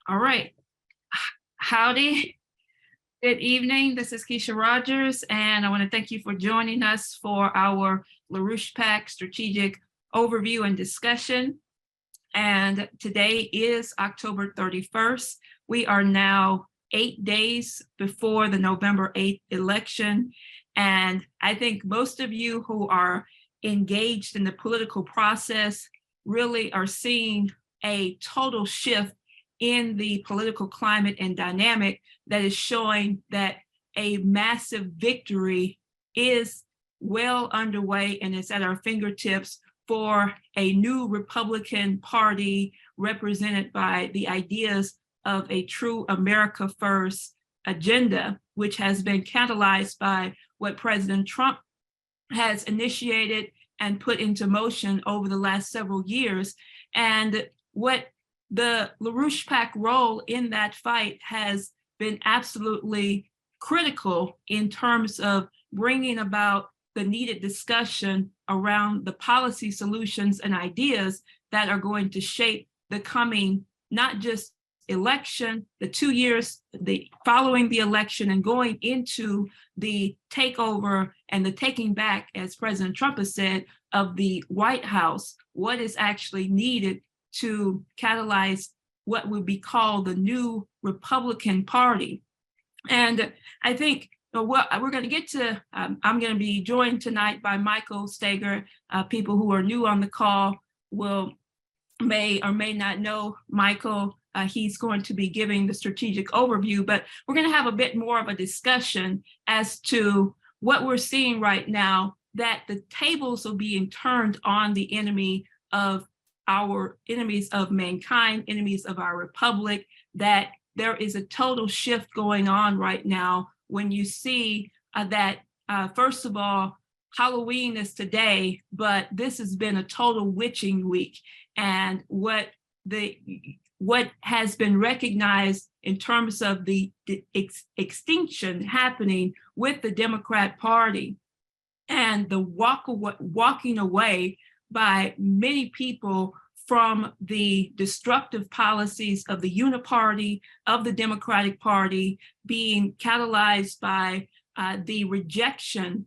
All right. Howdy. Good evening. This is Keisha Rogers, and I want to thank you for joining us for our LaRouche PAC strategic overview and discussion. And today is October 31st. We are now 8 days before the November 8th election. And I think most of you who are engaged in the political process really are seeing a total shift in the political climate and dynamic that is showing that a massive victory is well underway and it's at our fingertips for a new Republican Party represented by the ideas of a true America First agenda, which has been catalyzed by what President Trump has initiated and put into motion over the last several years. And what the LaRouche PAC role in that fight has been absolutely critical in terms of bringing about the needed discussion around the policy solutions and ideas that are going to shape the coming, not just election, the 2 years following the election and going into the takeover and the taking back, as President Trump has said, of the White House, what is actually needed to catalyze what would be called the new Republican Party. And I think what we're going to get to, I'm going to be joined tonight by Michael Steger. People who are new on the call may or may not know Michael. He's going to be giving the strategic overview, but we're going to have a bit more of a discussion as to what we're seeing right now, that the tables are being turned on the enemy of our enemies of mankind, enemies of our republic, that there is a total shift going on right now when you see that, first of all, Halloween is today, but this has been a total witching week. And what has been recognized in terms of the extinction happening with the Democrat Party and the walking away by many people from the destructive policies of the uniparty, of the Democratic Party, being catalyzed by the rejection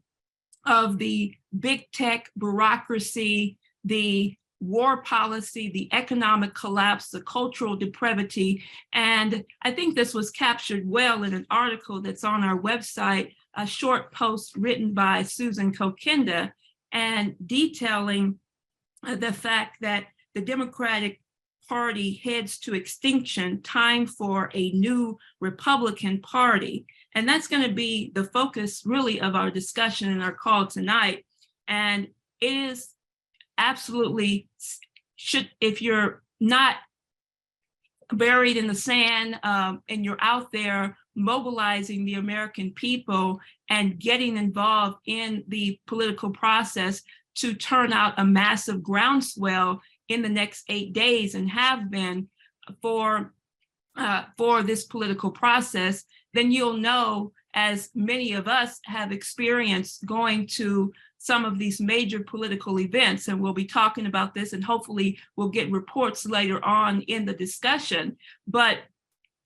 of the big tech bureaucracy, the war policy, the economic collapse, the cultural depravity. And I think this was captured well in an article that's on our website, a short post written by Susan Kokinda, and detailing the fact that the Democratic Party heads to extinction, time for a new Republican Party. And that's going to be the focus really of our discussion and our call tonight. And it is absolutely, if you're not buried in the sand and you're out there mobilizing the American people and getting involved in the political process to turn out a massive groundswell in the next 8 days, and have been for this political process, then you'll know, as many of us have experienced going to some of these major political events, and we'll be talking about this, and hopefully we'll get reports later on in the discussion. But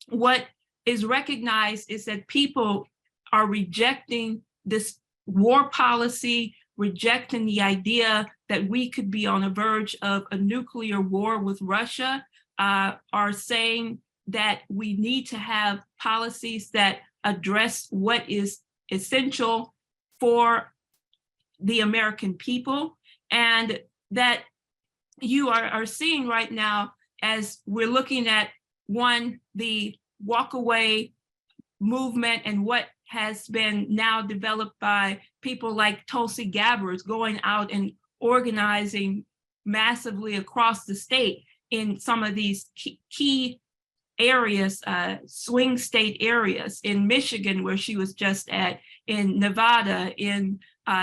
what is recognized is that people are rejecting this war policy, rejecting the idea that we could be on the verge of a nuclear war with Russia, are saying that we need to have policies that address what is essential for the American people, and that you are seeing right now as we're looking at, one, the walkaway movement and what has been now developed by people like Tulsi Gabbard going out and organizing massively across the state in some of these key areas, swing state areas, in Michigan, where she was just at, in Nevada, in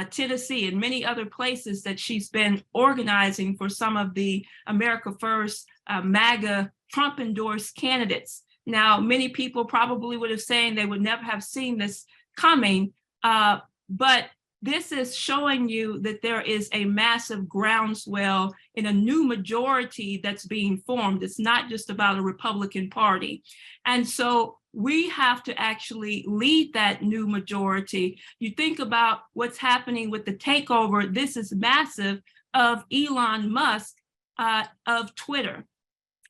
Tennessee, and many other places that she's been organizing for some of the America First, MAGA, Trump-endorsed candidates. Now, many people probably would have said they would never have seen this coming, but this is showing you that there is a massive groundswell in a new majority that's being formed. It's not just about a Republican Party. And so we have to actually lead that new majority. You think about what's happening with the takeover, this is massive, of Elon Musk of Twitter.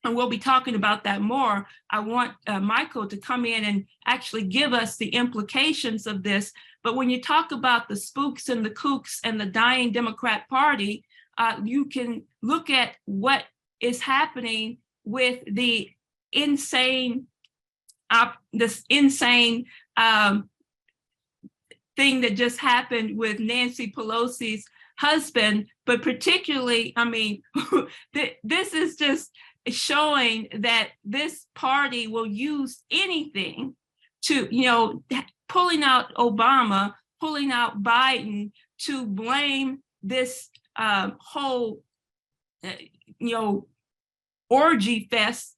And we'll be talking about that more. I want Michael to come in and actually give us the implications of this. But when you talk about the spooks and the kooks and the dying Democrat Party, you can look at what is happening with the insane, this insane thing that just happened with Nancy Pelosi's husband. But particularly, I mean, this is just showing that this party will use anything to, pulling out Obama, pulling out Biden to blame this whole, orgy fest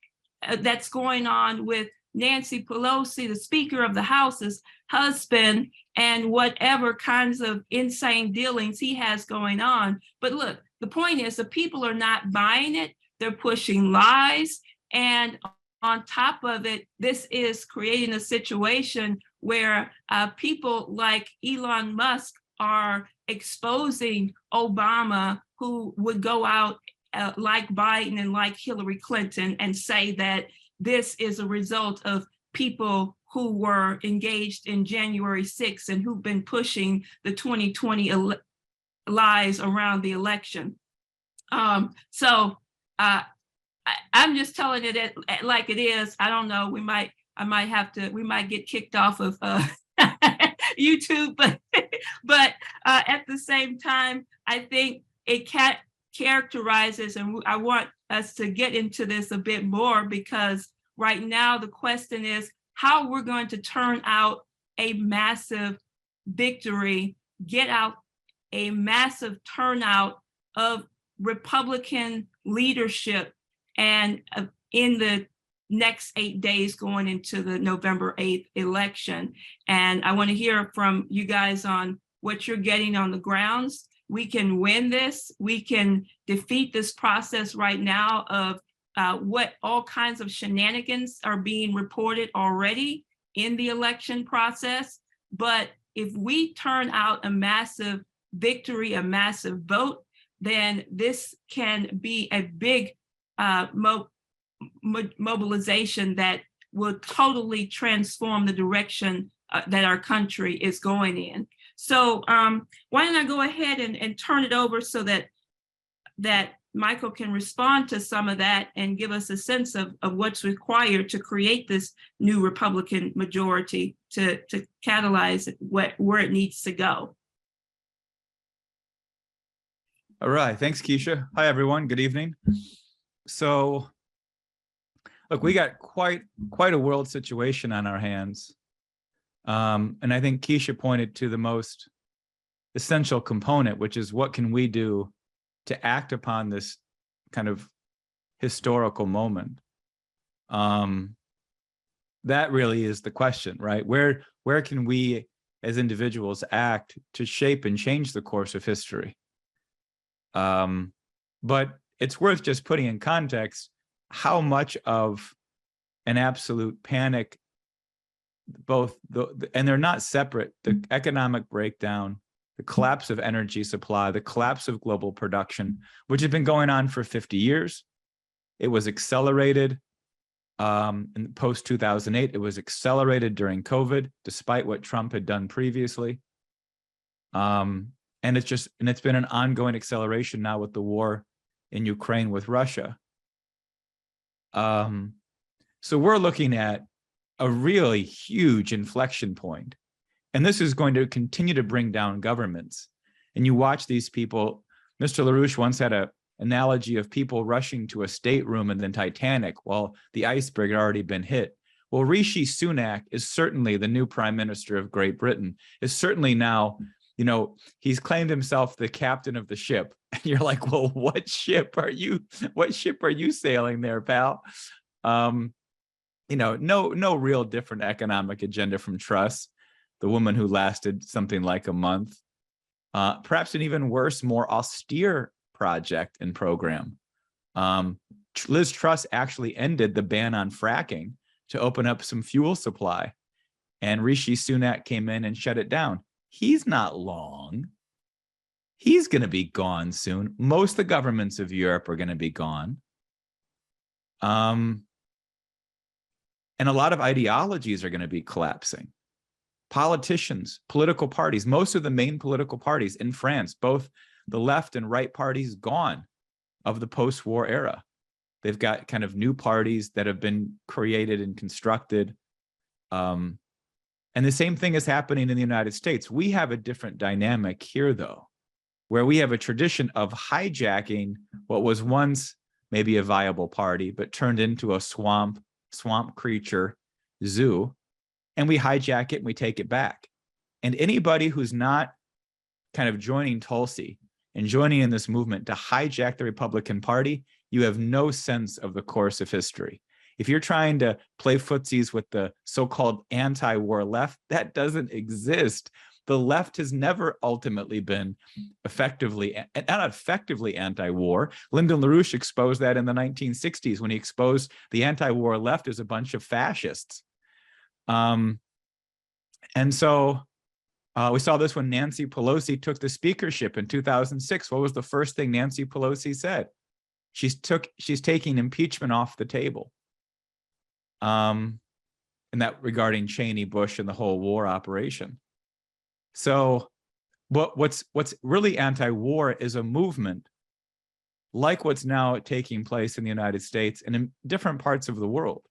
that's going on with Nancy Pelosi, the Speaker of the House's husband, and whatever kinds of insane dealings he has going on. But look, the point is the people are not buying it. They're pushing lies. And on top of it, this is creating a situation where people like Elon Musk are exposing Obama, who would go out like Biden and like Hillary Clinton and say that this is a result of people who were engaged in January 6th and who've been pushing the 2020 lies around the election. So I'm just telling it like it is. I don't know. We might get kicked off of YouTube, but at the same time, I think it characterizes, and I want us to get into this a bit more, because right now the question is how we're going to turn out a massive victory, get out a massive turnout of Republican leadership, and in the next 8 days going into the November 8th election. And I want to hear from you guys on what you're getting on the grounds. We can win this. We can defeat this process right now of what all kinds of shenanigans are being reported already in the election process. But if we turn out a massive victory, a massive vote, then this can be a big mobilization that will totally transform the direction that our country is going in. So why don't I go ahead and turn it over so that Michael can respond to some of that and give us a sense of what's required to create this new Republican majority to catalyze where it needs to go. All right, thanks, Keisha. Hi, everyone. Good evening. So, look, we got quite a world situation on our hands. And I think Keisha pointed to the most essential component, which is what can we do to act upon this kind of historical moment? That really is the question, right? Where can we as individuals act to shape and change the course of history? But it's worth just putting in context how much of an absolute panic, and they're not separate, the economic breakdown, the collapse of energy supply, the collapse of global production, which had been going on for 50 years. It was accelerated in post-2008. It was accelerated during COVID, despite what Trump had done previously. And it's been an ongoing acceleration now with the war in Ukraine with Russia. So we're looking at a really huge inflection point. And this is going to continue to bring down governments. And you watch these people. Mr. LaRouche once had an analogy of people rushing to a stateroom in the Titanic while the iceberg had already been hit. Well, Rishi Sunak is certainly the new Prime Minister of Great Britain, is certainly now, he's claimed himself the captain of the ship. And you're like, well, what ship are you sailing there, pal? No real different economic agenda from Truss, the woman who lasted something like a month. perhaps an even worse, more austere project and program. Liz Truss actually ended the ban on fracking to open up some fuel supply, and Rishi Sunak came in and shut it down. He's not long. He's going to be gone soon. Most of the governments of Europe are going to be gone. And a lot of ideologies are going to be collapsing. Politicians, political parties, most of the main political parties in France, both the left and right parties, gone of the post-war era. They've got kind of new parties that have been created and constructed. And the same thing is happening in the United States. We have a different dynamic here, though, where we have a tradition of hijacking what was once maybe a viable party, but turned into a swamp creature zoo, and we hijack it and we take it back. And anybody who's not kind of joining Tulsi and joining in this movement to hijack the Republican Party, you have no sense of the course of history. If you're trying to play footsies with the so-called anti-war left, that doesn't exist. The left has never ultimately been not effectively anti-war. Lyndon LaRouche exposed that in the 1960s when he exposed the anti-war left as a bunch of fascists. And so we saw this when Nancy Pelosi took the speakership in 2006. What was the first thing Nancy Pelosi said? She's taking impeachment off the table. And that regarding Cheney, Bush, and the whole war operation. So what's really anti-war is a movement like what's now taking place in the United States and in different parts of the world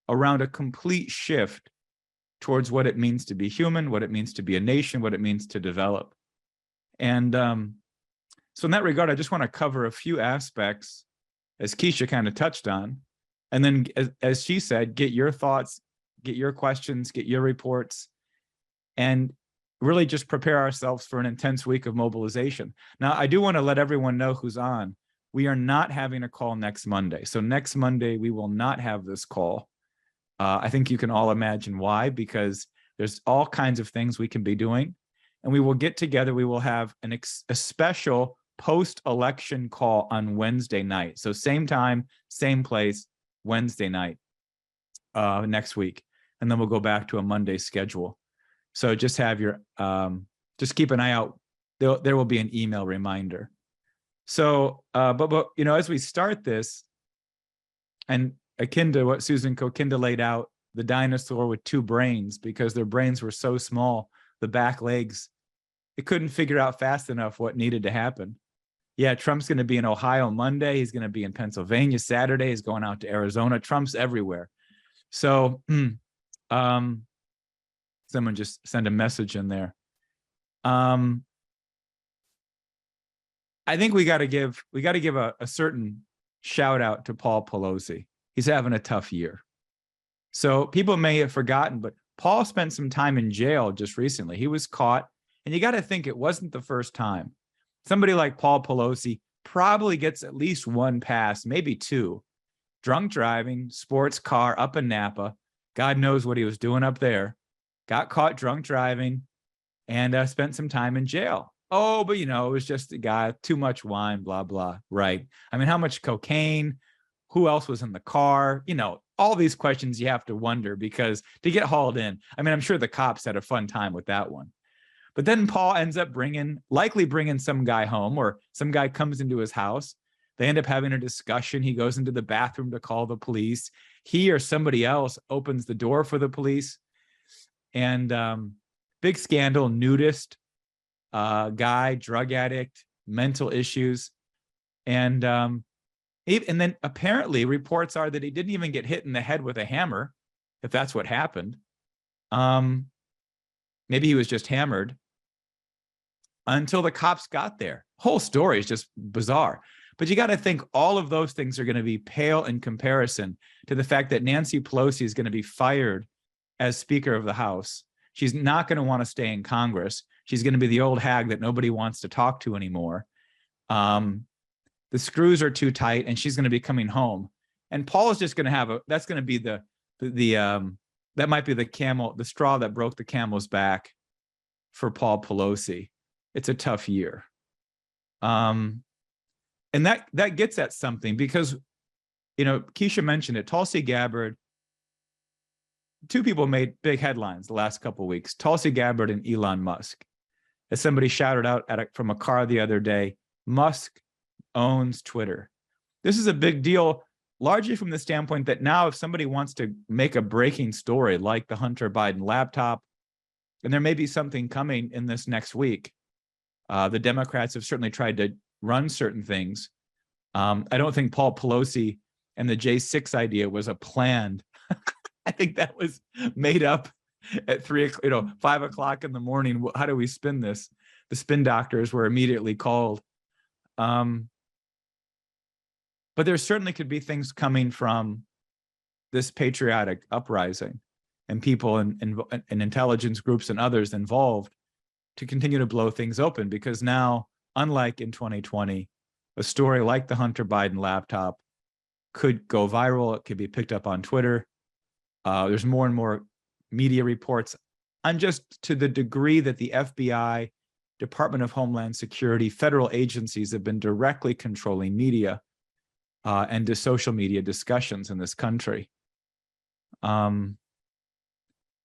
around a complete shift towards what it means to be human, what it means to be a nation, what it means to develop. And so in that regard, I just want to cover a few aspects, as Keisha kind of touched on, and then as she said, get your thoughts, get your questions, get your reports, and really just prepare ourselves for an intense week of mobilization. Now, I do want to let everyone know who's on. We are not having a call next Monday. So next Monday, we will not have this call. I think you can all imagine why, because there's all kinds of things we can be doing. And we will get together. We will have a special post-election call on Wednesday night. So same time, same place, Wednesday night next week. And then we'll go back to a Monday schedule. So just have your, just keep an eye out. There will be an email reminder. So, but you know, as we start this, and akin to what Susan Kokinda laid out, the dinosaur with two brains, because their brains were so small, the back legs, it couldn't figure out fast enough what needed to happen. Yeah, Trump's going to be in Ohio Monday. He's going to be in Pennsylvania Saturday. He's going out to Arizona. Trump's everywhere. So, someone just send a message in there. I think we got to give a certain shout out to Paul Pelosi. He's having a tough year. So people may have forgotten, but Paul spent some time in jail just recently. He was caught, and you got to think it wasn't the first time. Somebody like Paul Pelosi probably gets at least one pass, maybe two. Drunk driving, sports car up in Napa. God knows what he was doing up there. Got caught drunk driving and spent some time in jail. Oh, but you know, it was just a guy, too much wine, blah, blah. Right. I mean, how much cocaine? Who else was in the car? You know, all these questions you have to wonder, because to get hauled in, I mean, I'm sure the cops had a fun time with that one. But then Paul ends up likely bringing some guy home, or some guy comes into his house. They end up having a discussion. He goes into the bathroom to call the police. He or somebody else opens the door for the police. And big scandal, nudist, guy, drug addict, mental issues. And then apparently reports are that he didn't even get hit in the head with a hammer, if that's what happened. Maybe he was just hammered until the cops got there. Whole story is just bizarre. But you got to think all of those things are going to be pale in comparison to the fact that Nancy Pelosi is going to be fired as Speaker of the House. She's not going to want to stay in Congress. She's going to be the old hag that nobody wants to talk to anymore. The screws are too tight, and she's going to be coming home. And Paul is just going to have that's going to be that might be the straw that broke the camel's back for Paul Pelosi. it's a tough year. And that gets at something because, Keisha mentioned it, Tulsi Gabbard, two people made big headlines the last couple of weeks, Tulsi Gabbard and Elon Musk. As somebody shouted out from a car the other day, Musk owns Twitter. This is a big deal, largely from the standpoint that now if somebody wants to make a breaking story like the Hunter Biden laptop, and there may be something coming in this next week, the Democrats have certainly tried to run certain things. I don't think Paul Pelosi and the J6 idea was a planned. I think that was made up at 5 o'clock in the morning. How do we spin this? The spin doctors were immediately called. But there certainly could be things coming from this patriotic uprising and people and intelligence groups and others involved to continue to blow things open, because now, unlike in 2020, a story like the Hunter Biden laptop could go viral. It could be picked up on Twitter. There's more and more media reports on just to the degree that the FBI, Department of Homeland Security, federal agencies have been directly controlling media and to social media discussions in this country. So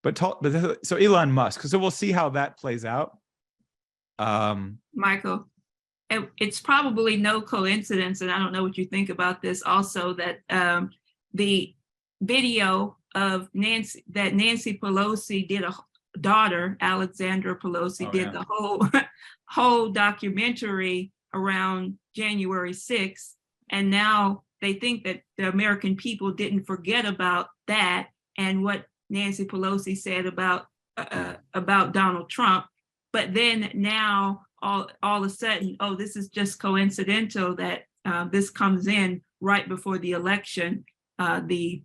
Elon Musk, so we'll see how that plays out. Michael, it's probably no coincidence, and I don't know what you think about this also, that the video of Nancy Pelosi did, daughter Alexandra Pelosi did the whole documentary around January 6th, and now they think that the American people didn't forget about that and what Nancy Pelosi said about Donald Trump. But then now all of a sudden, oh, this is just coincidental that this comes in right before the election, the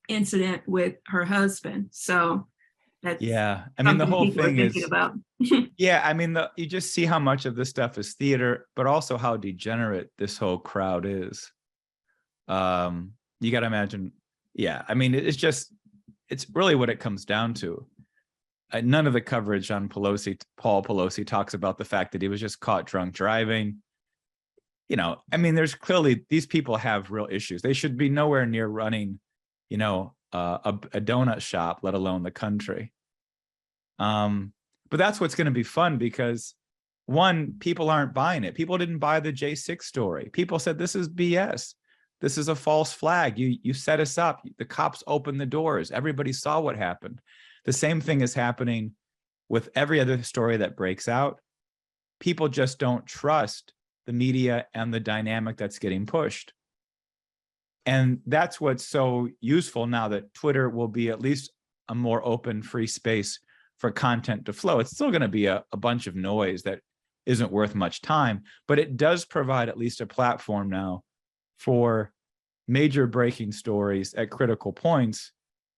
incident with her husband. So that's the whole thing is about. You just see how much of this stuff is theater, but also how degenerate this whole crowd is. You got to imagine. It's really what it comes down to. None of the coverage on Paul Pelosi talks about the fact that he was just caught drunk driving. There's clearly, these people have real issues. They should be nowhere near running, a donut shop, let alone the country. But that's what's going to be fun, because one, people aren't buying it. People didn't buy the J6 story. People said, this is BS. This is a false flag. You set us up. The cops opened the doors. Everybody saw what happened. The same thing is happening with every other story that breaks out. People just don't trust the media and the dynamic that's getting pushed. And that's what's so useful now that Twitter will be at least a more open, free space for content to flow. It's still going to be a bunch of noise that isn't worth much time, but it does provide at least a platform now for major breaking stories at critical points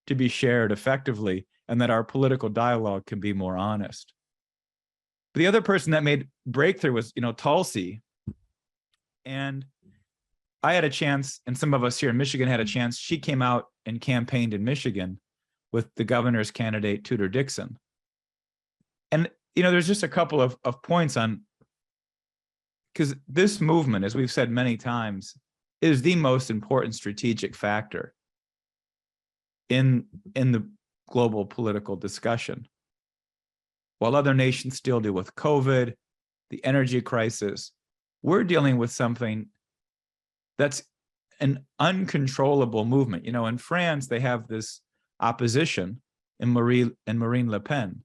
to be shared effectively, and that our political dialogue can be more honest. But the other person that made breakthrough was, Tulsi. And I had a chance, and some of us here in Michigan had a chance. She came out and campaigned in Michigan with the governor's candidate, Tudor Dixon. And, there's just a couple of points on, because this movement, as we've said many times, is the most important strategic factor in the global political discussion. While other nations still deal with COVID, the energy crisis, we're dealing with something that's an uncontrollable movement. In France, they have this opposition in Marine Le Pen.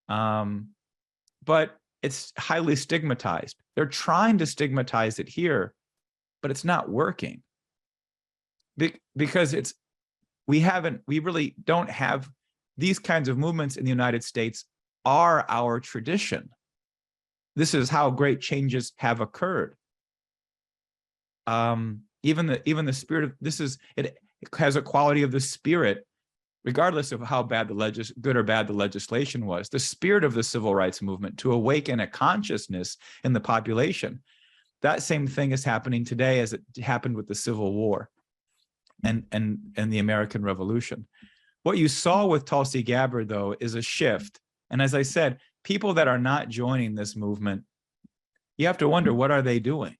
But it's highly stigmatized. They're trying to stigmatize it here, but it's not working. Because we really don't have these kinds of movements in the United States are our tradition. This is how great changes have occurred. Even the spirit of it has a quality of the spirit, regardless of how bad good or bad the legislation was. The spirit of the civil rights movement to awaken a consciousness in the population. That same thing is happening today as it happened with the Civil War and the American Revolution. What you saw with Tulsi Gabbard, though, is a shift. And as I said, people that are not joining this movement, you have to wonder, what are they doing?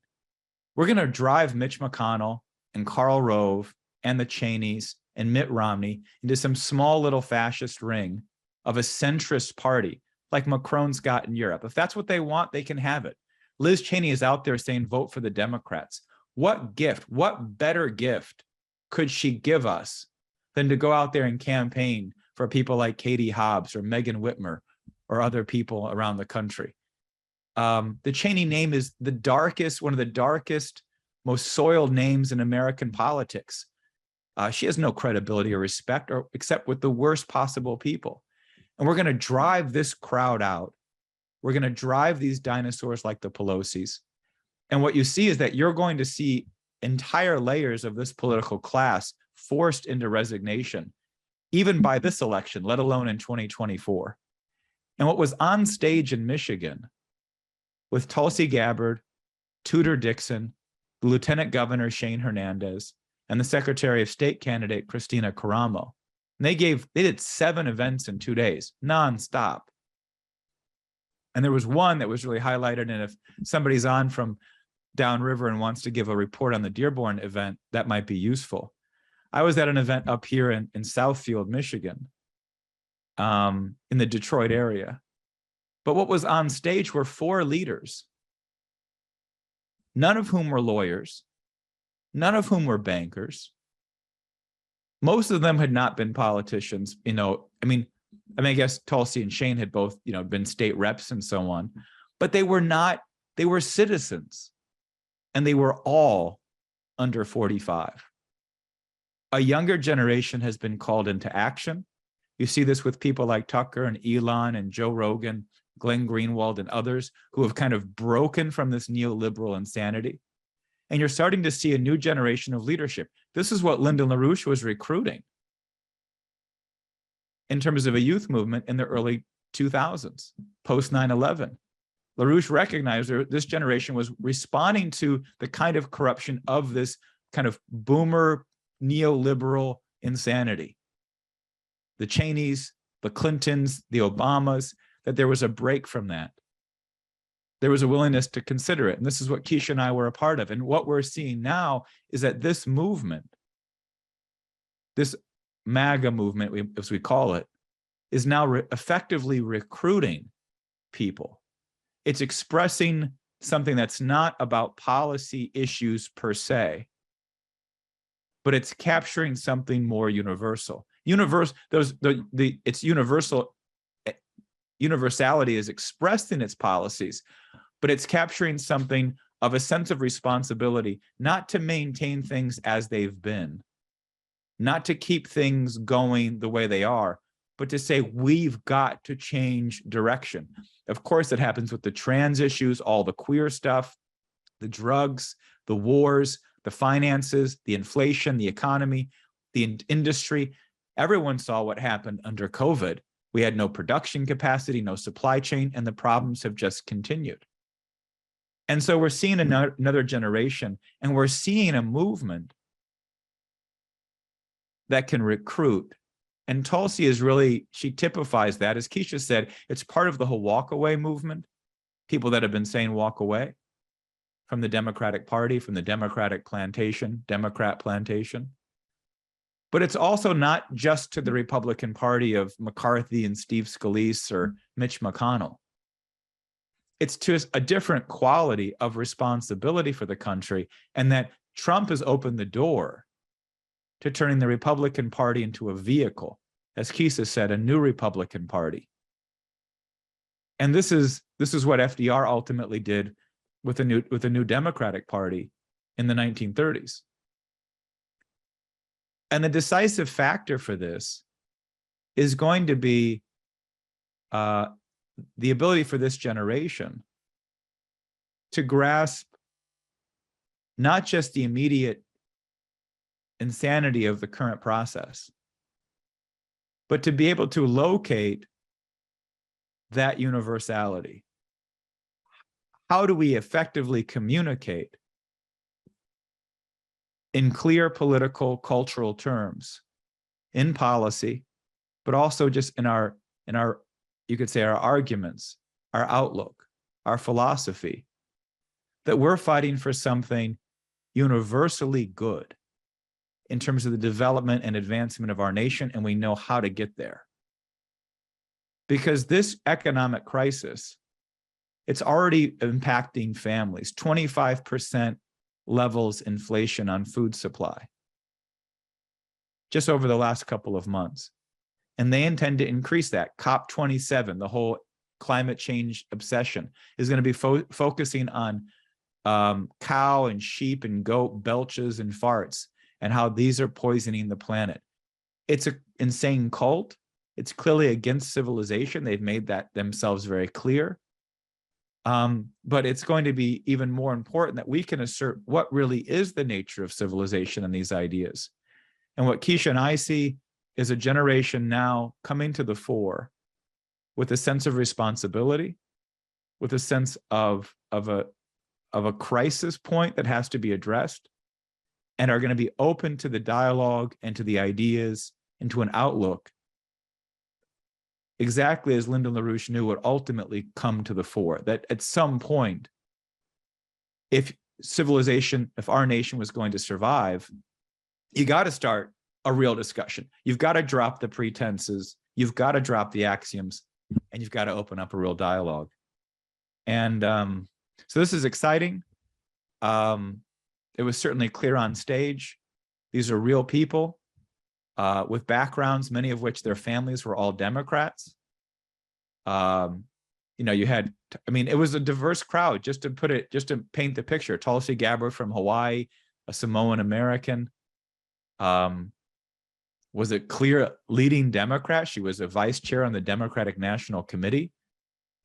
We're going to drive Mitch McConnell and Karl Rove and the Cheneys and Mitt Romney into some small little fascist ring of a centrist party like Macron's got in Europe. If that's what they want, they can have it. Liz Cheney is out there saying, vote for the Democrats. What gift, what better gift could she give us than to go out there and campaign for people like Katie Hobbs or Megan Whitmer or other people around the country? The Cheney name is the darkest, one of the darkest, most soiled names in American politics. She has no credibility or respect, or except with the worst possible people. And we're going to drive this crowd out. We're going to drive these dinosaurs like the Pelosi's. And what you see is that you're going to see entire layers of this political class forced into resignation, even by this election, let alone in 2024. And what was on stage in Michigan with Tulsi Gabbard, Tudor Dixon, the Lieutenant Governor Shane Hernandez, and the Secretary of State candidate Christina Caramo, and they did 7 events in 2 days, nonstop. And there was one that was really highlighted, and if somebody's on from downriver and wants to give a report on the Dearborn event, that might be useful. I was at an event up here in Southfield, Michigan, in the Detroit area. But what was on stage were 4 leaders, none of whom were lawyers, none of whom were bankers. Most of them had not been politicians. I guess Tulsi and Shane had both, been state reps and so on, but they were citizens, and they were all under 45. A younger generation has been called into action. You see this with people like Tucker and Elon and Joe Rogan, Glenn Greenwald, and others who have kind of broken from this neoliberal insanity. And you're starting to see a new generation of leadership. This is what Lyndon LaRouche was recruiting in terms of a youth movement in the early 2000s, post 9/11. LaRouche recognized this generation was responding to the kind of corruption of this kind of boomer neoliberal insanity. The Cheneys, the Clintons, the Obamas, that there was a break from that. There was a willingness to consider it. And this is what Keisha and I were a part of. And what we're seeing now is that this movement, this MAGA movement, as we call it, is now effectively recruiting people. It's expressing something that's not about policy issues per se, but it's capturing something more universal. It's universal. Universality is expressed in its policies, but it's capturing something of a sense of responsibility, not to maintain things as they've been, not to keep things going the way they are, but to say we've got to change direction. Of course, it happens with the trans issues, all the queer stuff, the drugs, the wars, the finances, the inflation, the economy, the industry. Everyone saw what happened under COVID. We had no production capacity, no supply chain, and the problems have just continued. And so we're seeing another generation, and we're seeing a movement that can recruit. And Tulsi is really, she typifies that. As Keisha said, it's part of the whole walk away movement. People that have been saying walk away from the Democratic Party, from the Democratic plantation, Democrat plantation. But it's also not just to the Republican Party of McCarthy and Steve Scalise or Mitch McConnell. It's to a different quality of responsibility for the country, and that Trump has opened the door to turning the Republican Party into a vehicle, as Keisha said, a new Republican Party. And this is what FDR ultimately did with the new Democratic Party in the 1930s. And the decisive factor for this is going to be the ability for this generation to grasp not just the immediate insanity of the current process, but to be able to locate that universality. How do we effectively communicate in clear political, cultural terms, in policy, but also just in our you could say, our arguments, our outlook, our philosophy, that we're fighting for something universally good in terms of the development and advancement of our nation, and we know how to get there. Because this economic crisis, it's already impacting families, 25% levels inflation on food supply, just over the last couple of months. And they intend to increase that. COP27, the whole climate change obsession, is going to be focusing on cow and sheep and goat belches and farts and how these are poisoning the planet. It's an insane cult. It's clearly against civilization. They've made that themselves very clear. But it's going to be even more important that we can assert what really is the nature of civilization and these ideas. And what Keisha and I see is a generation now coming to the fore with a sense of responsibility, with a sense of a crisis point that has to be addressed, and are going to be open to the dialogue and to the ideas and to an outlook, exactly as Lyndon LaRouche knew would ultimately come to the fore, that at some point, if civilization, if our nation was going to survive, you got to start a real discussion. You've got to drop the pretenses, you've got to drop the axioms, and you've got to open up a real dialogue. And so this is exciting. It was certainly clear on stage. These are real people with backgrounds, many of which their families were all Democrats. You know, you had, I mean, it was a diverse crowd, just to paint the picture. Tulsi Gabbard from Hawaii, a Samoan American, was a clear leading Democrat. She was a vice chair on the Democratic National Committee.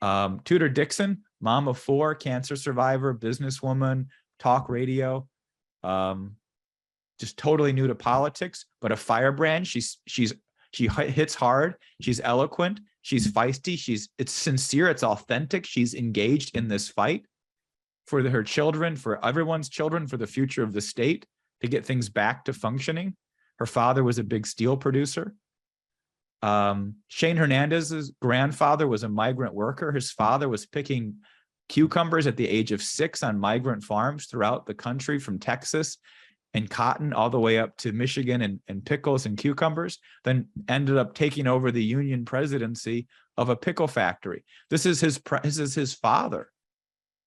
Tudor Dixon, mom of four, cancer survivor, businesswoman, talk radio, just totally new to politics, but a firebrand. She hits hard. She's eloquent. She's feisty. It's sincere. It's authentic. She's engaged in this fight for her children, for everyone's children, for the future of the state, to get things back to functioning. Her father was a big steel producer. Shane Hernandez's grandfather was a migrant worker. His father was picking cucumbers at the age of 6 on migrant farms throughout the country, from Texas and cotton all the way up to Michigan, and pickles and cucumbers, then ended up taking over the union presidency of a pickle factory. This is his father.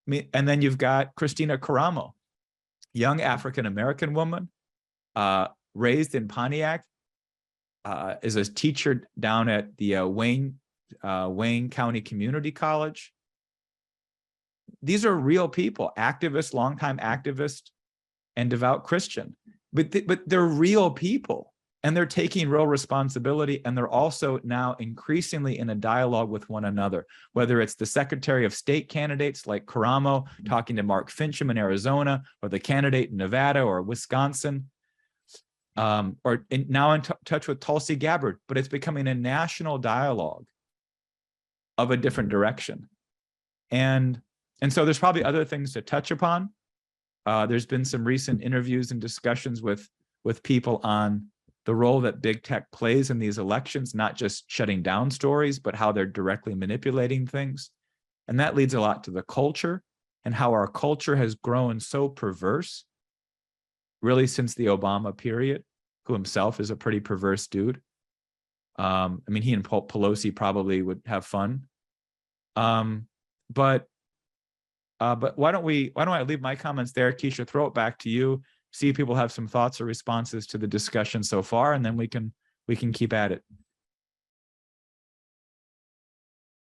I mean, and then you've got Christina Caramo, young African-American woman, raised in Pontiac, is a teacher down at the Wayne County Community College. These are real people, activists, longtime activists, and devout Christian, but they're real people, and they're taking real responsibility, and they're also now increasingly in a dialogue with one another, whether it's the Secretary of State candidates like Caramo talking to Mark Fincham in Arizona, or the candidate in Nevada or Wisconsin, or now in touch with Tulsi Gabbard, but it's becoming a national dialogue of a different direction. And so there's probably other things to touch upon. There's been some recent interviews and discussions with people on the role that big tech plays in these elections, not just shutting down stories, but how they're directly manipulating things. And that leads a lot to the culture, and how our culture has grown so perverse, really since the Obama period, who himself is a pretty perverse dude. I mean, he and Pelosi probably would have fun. But why don't I leave my comments there? Keisha, throw it back to you. See if people have some thoughts or responses to the discussion so far, and then we can keep at it.